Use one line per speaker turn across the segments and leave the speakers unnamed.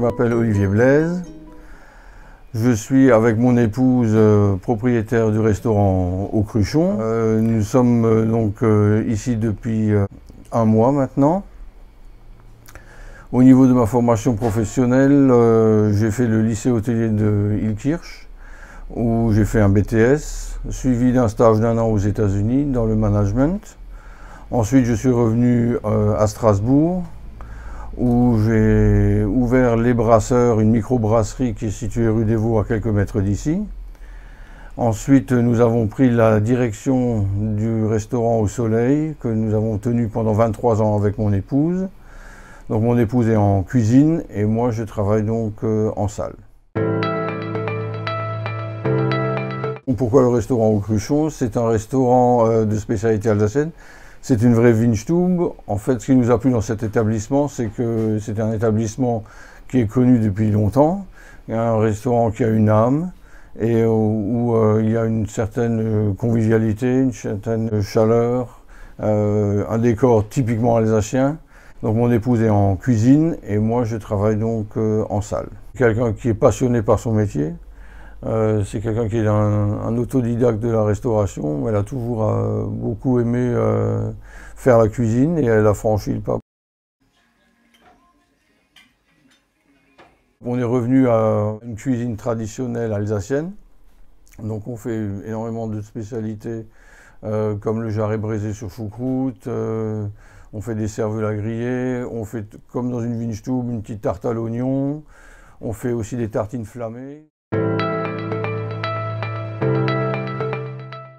m'appelle Olivier Blaise. Je suis avec mon épouse propriétaire du restaurant Au Cruchon. Nous sommes donc ici depuis un mois maintenant. Au niveau de ma formation professionnelle, j'ai fait le lycée hôtelier de Illkirch, où j'ai fait un BTS, suivi d'un stage d'1 an aux États-Unis dans le management. Ensuite, je suis revenu à Strasbourg, où j'ai ouvert Les Brasseurs, une microbrasserie qui est située rue des Vaux à quelques mètres d'ici. Ensuite, nous avons pris la direction du restaurant Au Soleil, que nous avons tenu pendant 23 ans avec mon épouse. Donc mon épouse est en cuisine et moi je travaille donc en salle. Pourquoi le restaurant Au Cruchon? C'est un restaurant de spécialité alsacienne. C'est une vraie Weinstube. En fait, ce qui nous a plu dans cet établissement, c'est que c'est un établissement qui est connu depuis longtemps. Il y a un restaurant qui a une âme et où il y a une certaine convivialité, une certaine chaleur, un décor typiquement alsacien. Donc mon épouse est en cuisine et moi je travaille donc en salle. Quelqu'un qui est passionné par son métier. C'est quelqu'un qui est un autodidacte de la restauration. Elle a toujours beaucoup aimé faire la cuisine et elle a franchi le pas. On est revenu à une cuisine traditionnelle alsacienne. Donc on fait énormément de spécialités comme le jarret braisé sur choucroute, on fait des cervelas grillées, on fait comme dans une Weinstube une petite tarte à l'oignon, on fait aussi des tartines flammées.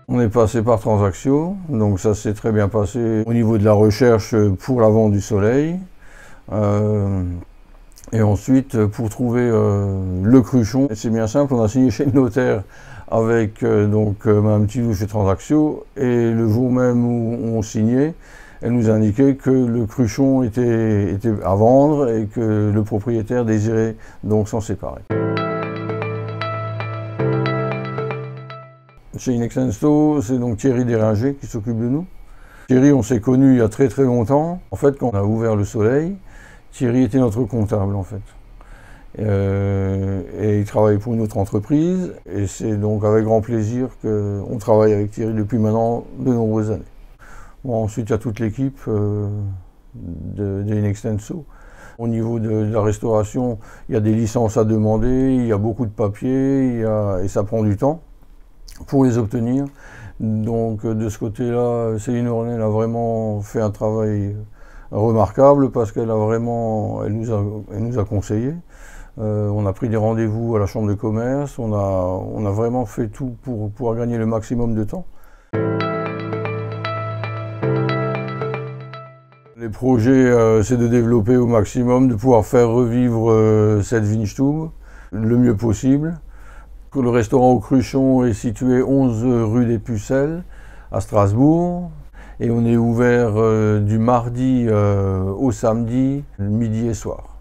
On est passé par Transactio, donc ça s'est très bien passé au niveau de la recherche pour la vente du Soleil. Et ensuite, pour trouver le Cruchon, c'est bien simple, on a signé chez le notaire avec Mme Thilou chez Transactio, et le jour même où on signait, elle nous indiquait que le Cruchon était à vendre et que le propriétaire désirait donc s'en séparer. Chez Inextenso, c'est donc Thierry Déringer qui s'occupe de nous. Thierry, on s'est connus il y a très très longtemps. En fait, quand on a ouvert le Soleil, Thierry était notre comptable en fait. Et il travaille pour une autre entreprise. Et c'est donc avec grand plaisir qu'on travaille avec Thierry depuis maintenant de nombreuses années. Bon, ensuite, il y a toute l'équipe de Inextenso. Au niveau de la restauration, il y a des licences à demander, il y a beaucoup de papiers et ça prend du temps pour les obtenir. Donc de ce côté-là, Céline Ornel a vraiment fait un travail remarquable parce qu'elle nous a conseillé. On a pris des rendez-vous à la chambre de commerce, on a vraiment fait tout pour pouvoir gagner le maximum de temps. Les projets, c'est de développer au maximum, de pouvoir faire revivre cette Weinstube le mieux possible. Le restaurant Au Cruchon est situé 11 rue des Pucelles à Strasbourg et on est ouvert du mardi au samedi, midi et soir.